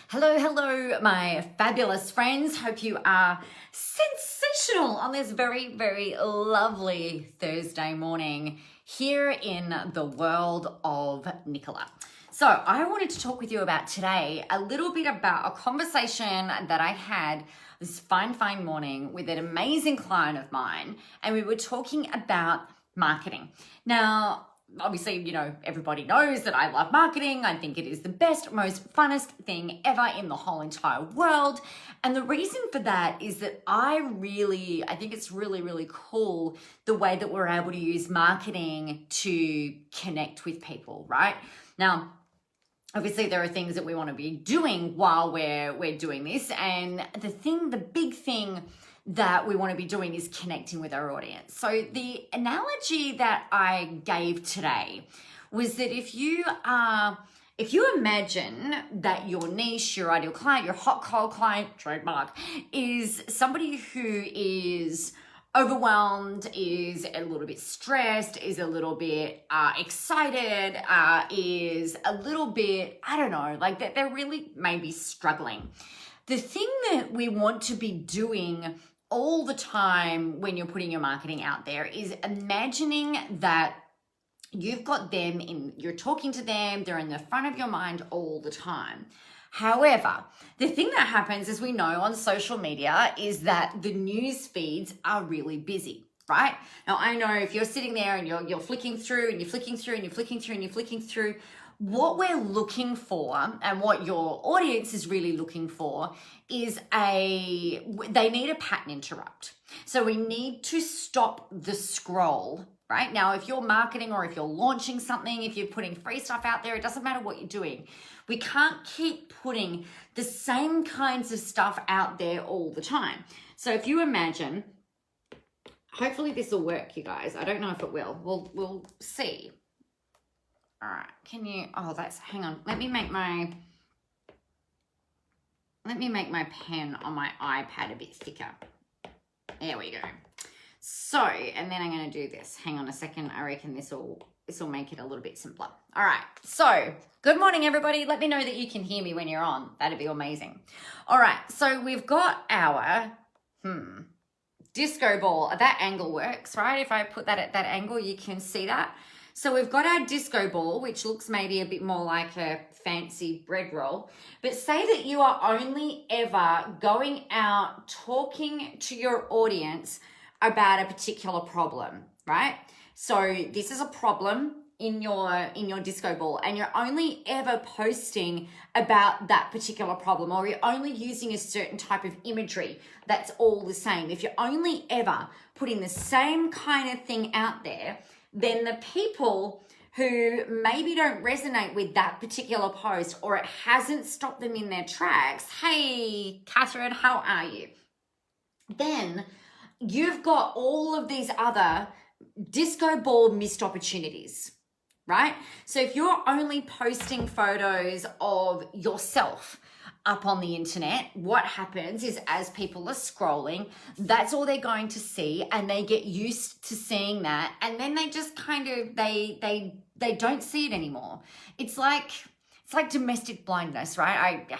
Hello, hello, my fabulous friends. Hope you are sensational on this very, very lovely Thursday morning here in the world of Nicola. So I wanted to talk with you about today a little bit about a conversation that I had this fine morning with an amazing client of mine, and we were talking about marketing. Now, obviously, you know, everybody knows that I love marketing. I think it is the best, most funnest thing ever in the whole entire world. And the reason for that is that I think it's really, really cool the way that we're able to use marketing to connect with people, right? Now, obviously, there are things that we want to be doing while we're doing this. And the big thing that we want to be doing is connecting with our audience. So the analogy that I gave today was that if you imagine that your niche, your ideal client, your hot cold client, trademark, is somebody who is overwhelmed, is a little bit stressed, is a little bit excited, is a little bit, I don't know, like that they're really maybe struggling. The thing that we want to be doing all the time when you're putting your marketing out there is imagining that you've got them you're talking to them, they're in the front of your mind all the time. However, the thing that happens, as we know on social media, is that the news feeds are really busy, right? Now, I know if you're sitting there and you're flicking through and you're flicking through and you're flicking through and you're flicking through, what we're looking for and what your audience is really looking for is they need a pattern interrupt. So we need to stop the scroll, right? Now, if you're marketing or if you're launching something, if you're putting free stuff out there, it doesn't matter what you're doing. We can't keep putting the same kinds of stuff out there all the time. So if you imagine, hopefully this will work, you guys. I don't know if it will. We'll see. All right, hang on. Let me make my pen on my iPad a bit thicker. There we go. So, and then I'm going to do this. Hang on a second. I reckon this will make it a little bit simpler. All right. So, good morning, everybody. Let me know that you can hear me when you're on. That'd be amazing. All right. So, we've got our Discoball. That angle works, right? If I put that at that angle, you can see that. So we've got our Discoball, which looks maybe a bit more like a fancy bread roll. But say that you are only ever going out talking to your audience about a particular problem, right? So this is a problem in your Discoball, and you're only ever posting about that particular problem, or you're only using a certain type of imagery that's all the same. If you're only ever putting the same kind of thing out there, then the people who maybe don't resonate with that particular post, or it hasn't stopped them in their tracks, hey, Catherine, how are you? Then you've got all of these other Discoball missed opportunities, right? So if you're only posting photos of yourself up on the internet, what happens is as people are scrolling, that's all they're going to see, and they get used to seeing that, and then they just kind of they don't see it anymore. It's like domestic blindness, right? I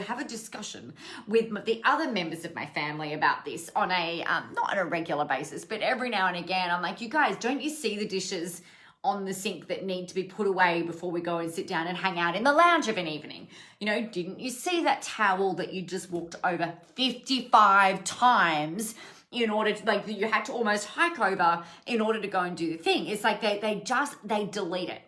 have a discussion with the other members of my family about this on a not on a regular basis, but every now and again. I'm like, you guys, don't you see the dishes on the sink that need to be put away before we go and sit down and hang out in the lounge of an evening? You know, didn't you see that towel that you just walked over 55 times in order to, like, you had to almost hike over in order to go and do the thing? It's like they delete it.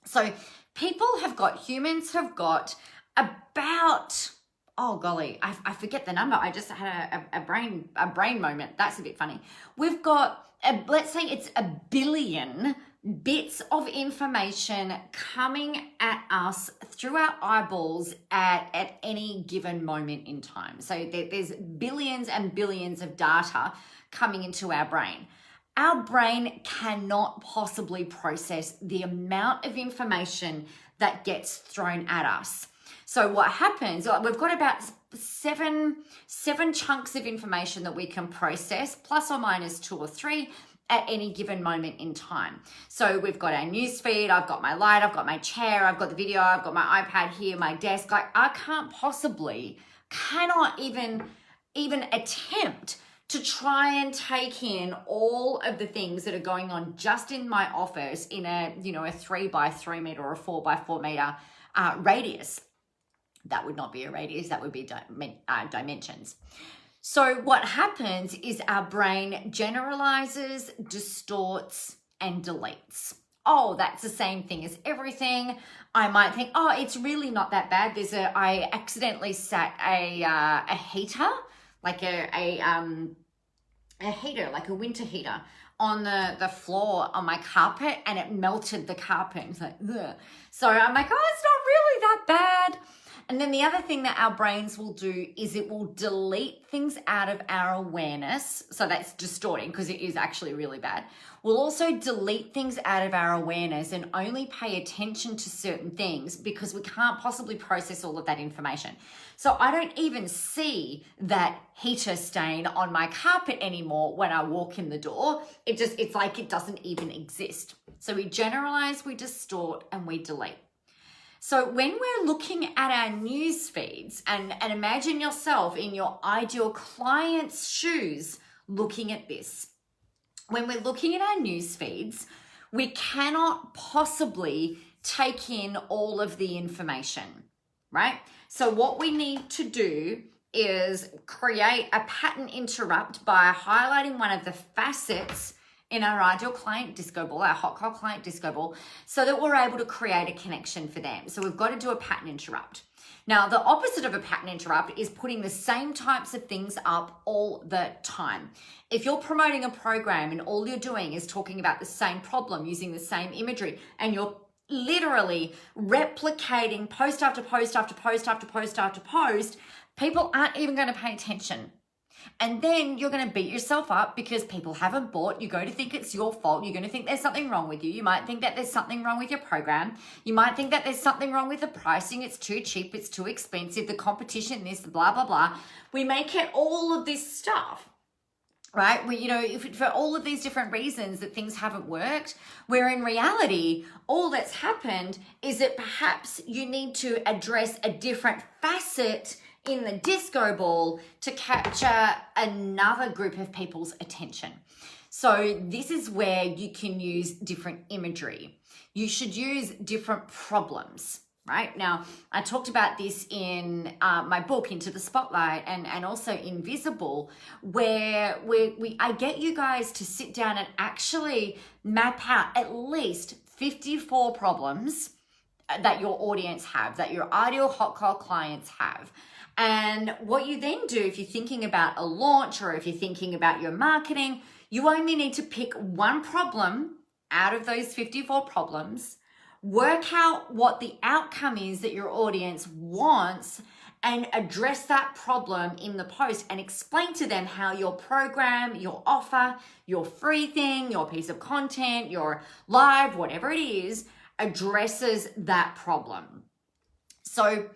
So humans have got about, oh golly, I forget the number. I just had a brain moment. That's a bit funny. We've got, let's say it's 1 billion bits of information coming at us through our eyeballs at any given moment in time. So there's billions and billions of data coming into our brain. Our brain cannot possibly process the amount of information that gets thrown at us. So what happens, we've got about seven chunks of information that we can process, plus or minus 2 or 3, at any given moment in time. So we've got our news feed, I've got my light, I've got my chair, I've got the video, I've got my iPad here, my desk. Like I cannot even attempt to try and take in all of the things that are going on just in my office in a 3x3 meter or a 4x4 meter radius. That would not be a radius, that would be dimensions. So what happens is our brain generalizes, distorts, and deletes. Oh, that's the same thing as everything. I might think, oh, it's really not that bad. I accidentally sat a heater, like a heater, like a winter heater, on the floor on my carpet, and it melted the carpet. It's like, ugh. So I'm like, oh, it's not really that bad. And then the other thing that our brains will do is it will delete things out of our awareness. So that's distorting, because it is actually really bad. We'll also delete things out of our awareness and only pay attention to certain things because we can't possibly process all of that information. So I don't even see that heater stain on my carpet anymore when I walk in the door. It's like it doesn't even exist. So we generalize, we distort, and we delete. So when we're looking at our news feeds, and imagine yourself in your ideal client's shoes looking at this. When we're looking at our news feeds, we cannot possibly take in all of the information, right? So what we need to do is create a pattern interrupt by highlighting one of the facets in our ideal client Discoball, our hot call client Discoball, so that we're able to create a connection for them. So we've got to do a pattern interrupt. Now, the opposite of a pattern interrupt is putting the same types of things up all the time. If you're promoting a program and all you're doing is talking about the same problem using the same imagery, and you're literally replicating post after post after post after post after post, people aren't even going to pay attention. And then you're going to beat yourself up because people haven't bought. You're going to think it's your fault. You're going to think there's something wrong with you. You might think that there's something wrong with your program. You might think that there's something wrong with the pricing. It's too cheap. It's too expensive. The competition, this, blah, blah, blah. We make it all of this stuff, right? For all of these different reasons that things haven't worked, where in reality, all that's happened is that perhaps you need to address a different facet in the Discoball to capture another group of people's attention. So this is where you can use different imagery. You should use different problems, right? Now, I talked about this in my book, Into the Spotlight, and also Invisible, where I get you guys to sit down and actually map out at least 54 problems that your audience have, that your ideal hot call clients have. And what you then do, if you're thinking about a launch or if you're thinking about your marketing, you only need to pick one problem out of those 54 problems, work out what the outcome is that your audience wants, and address that problem in the post and explain to them how your program, your offer, your free thing, your piece of content, your live, whatever it is, addresses that problem. So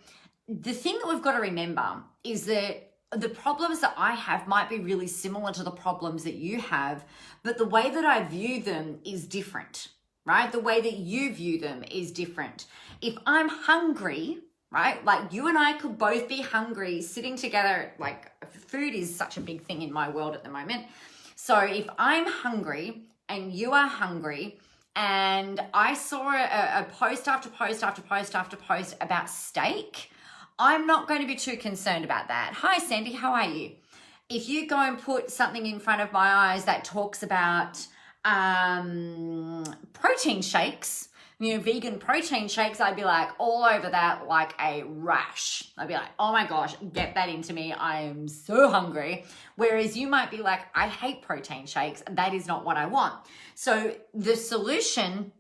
the thing that we've got to remember is that the problems that I have might be really similar to the problems that you have, but the way that I view them is different, right? The way that you view them is different. If I'm hungry, right? Like you and I could both be hungry sitting together. Like food is such a big thing in my world at the moment. So if I'm hungry and you are hungry, and I saw a post after post after post after post about steak, I'm not going to be too concerned about that. Hi, Sandy, how are you? If you go and put something in front of my eyes that talks about protein shakes, vegan protein shakes, I'd be like all over that like a rash. I'd be like, oh my gosh, get that into me. I am so hungry. Whereas you might be like, I hate protein shakes. That is not what I want. So the solution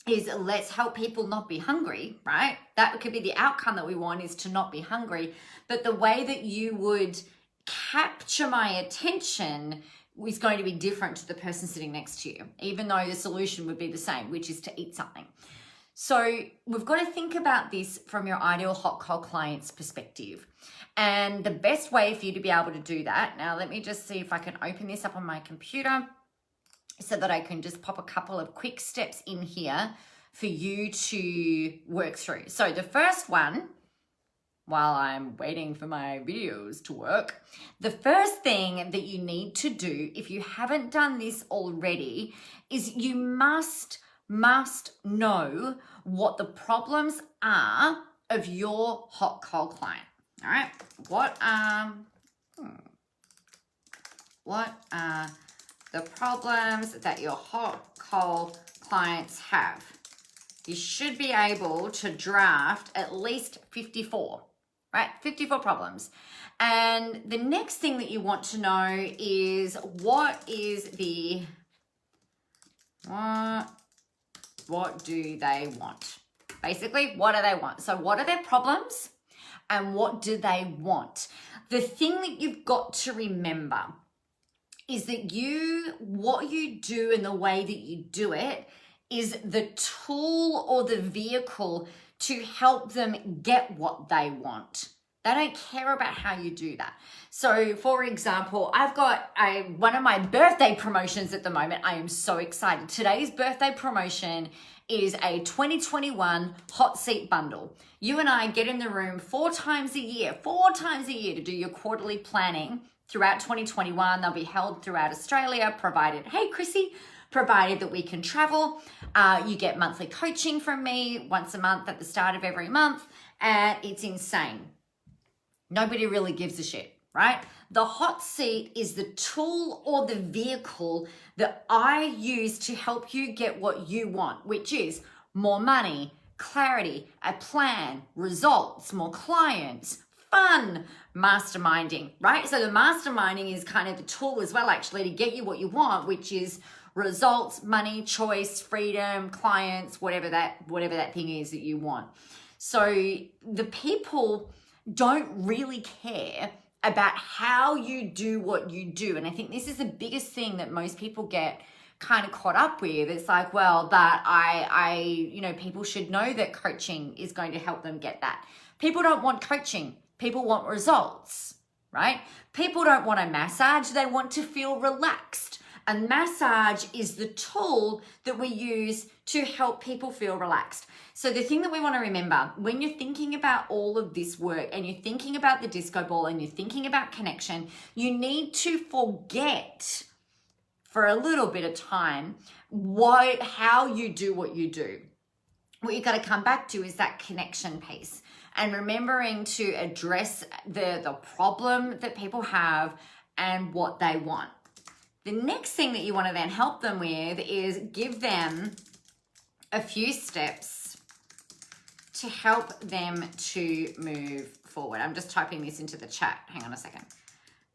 is let's help people not be hungry, right? That could be the outcome that we want, is to not be hungry. But the way that you would capture my attention is going to be different to the person sitting next to you, even though the solution would be the same, which is to eat something. So we've got to think about this from your ideal hot call client's perspective. And the best way for you to be able to do that, now let me just see if I can open this up on my computer. so that I can just pop a couple of quick steps in here for you to work through. So the first one, while I'm waiting for my videos to work, the first thing that you need to do, if you haven't done this already, is you must know what the problems are of your hot cold client. All right, what are the problems that your hot cold clients have? You should be able to draft at least 54, right? 54 problems. And the next thing that you want to know is what do they want? Basically, what do they want? So what are their problems and what do they want? The thing that you've got to remember is that what you do and the way that you do it is the tool or the vehicle to help them get what they want. They don't care about how you do that. So for example, I've got one of my birthday promotions at the moment. I am so excited. Today's birthday promotion is a 2021 hot seat bundle. You and I get in the room 4 times a year to do your quarterly planning throughout 2021. They'll be held throughout Australia, provided that we can travel. You get monthly coaching from me once a month at the start of every month, and it's insane. Nobody really gives a shit, right? The hot seat is the tool or the vehicle that I use to help you get what you want, which is more money, clarity, a plan, results, more clients, fun, masterminding, right? So the masterminding is kind of the tool as well, actually, to get you what you want, which is results, money, choice, freedom, clients, whatever that thing is that you want. So the people don't really care about how you do what you do. And I think this is the biggest thing that most people get kind of caught up with. It's like, well, that people should know that coaching is going to help them get that. People don't want coaching. People want results, right? People don't want a massage. They want to feel relaxed. And massage is the tool that we use to help people feel relaxed. So the thing that we want to remember when you're thinking about all of this work and you're thinking about the disco ball and you're thinking about connection, you need to forget for a little bit of time how you do what you do. What you've got to come back to is that connection piece and remembering to address the problem that people have and what they want. The next thing that you want to then help them with is give them a few steps to help them to move forward. I'm just typing this into the chat. Hang on a second.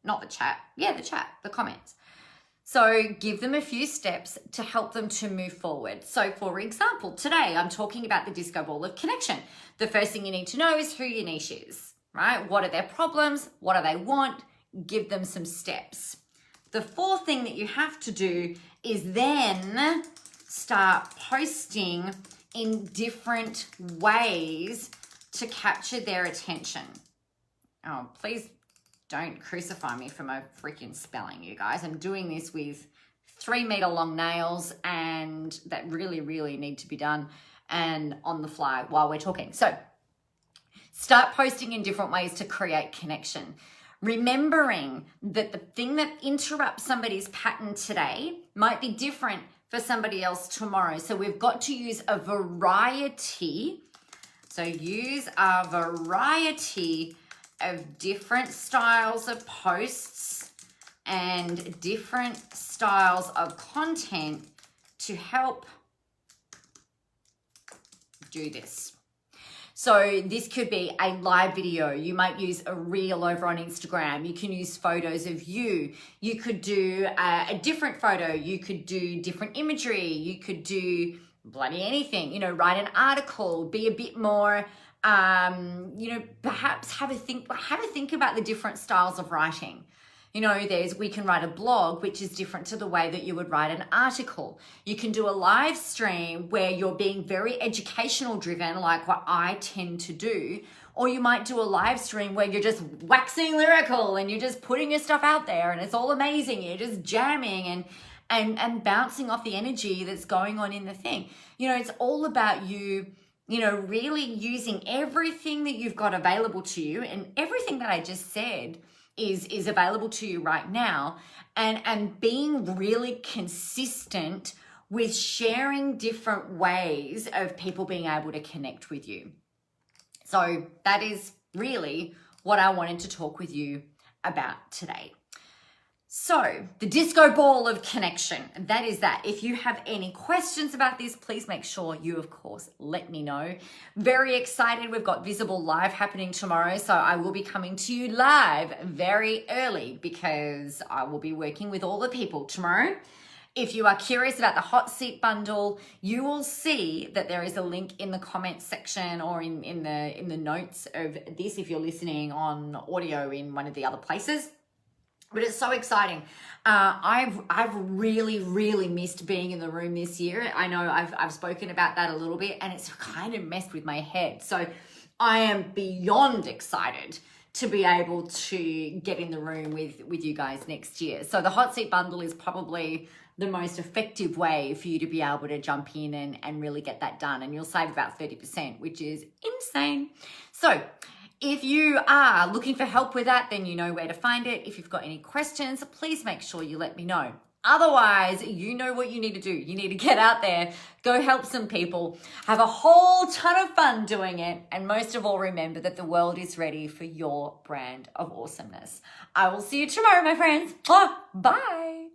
Not the chat. Yeah, the chat, the comments. So give them a few steps to help them to move forward. So for example, today I'm talking about the disco ball of connection. The first thing you need to know is who your niche is, right? What are their problems? What do they want? Give them some steps. The fourth thing that you have to do is then start posting in different ways to capture their attention. Oh, please don't crucify me for my freaking spelling, you guys. I'm doing this with 3-meter long nails and that really, really need to be done and on the fly while we're talking. So start posting in different ways to create connection. Remembering that the thing that interrupts somebody's pattern today might be different for somebody else tomorrow. So we've got to use a variety. So use a variety of different styles of posts and different styles of content to help do this. So this could be a live video. You might use a reel over on Instagram. You can use photos of you. You could do a different photo. You could do different imagery. You could do bloody anything, write an article, be a bit more, perhaps have a think about the different styles of writing. We can write a blog, which is different to the way that you would write an article. You can do a live stream where you're being very educational driven, like what I tend to do. Or you might do a live stream where you're just waxing lyrical and you're just putting your stuff out there and it's all amazing. You're just jamming and bouncing off the energy that's going on in the thing. You know, it's all about you, you know, really using everything that you've got available to you, and everything that I just said is available to you right now, and being really consistent with sharing different ways of people being able to connect with you. So that is really what I wanted to talk with you about today. So the disco ball of connection, that is that. If you have any questions about this, please make sure you, of course, let me know. Very excited. We've got Visible Live happening tomorrow. So I will be coming to you live very early because I will be working with all the people tomorrow. If you are curious about the hot seat bundle, you will see that there is a link in the comments section or in the notes of this if you're listening on audio in one of the other places. But it's so exciting. I've really missed being in the room this year. I know I've spoken about that a little bit, and it's kind of messed with my head. So I am beyond excited to be able to get in the room with you guys next year. So the hot seat bundle is probably the most effective way for you to be able to jump in and really get that done. And you'll save about 30%, which is insane. So if you are looking for help with that, then you know where to find it. If you've got any questions, please make sure you let me know. Otherwise, you know what you need to do. You need to get out there, go help some people, have a whole ton of fun doing it, and most of all, remember that the world is ready for your brand of awesomeness. I will see you tomorrow, my friends. Bye.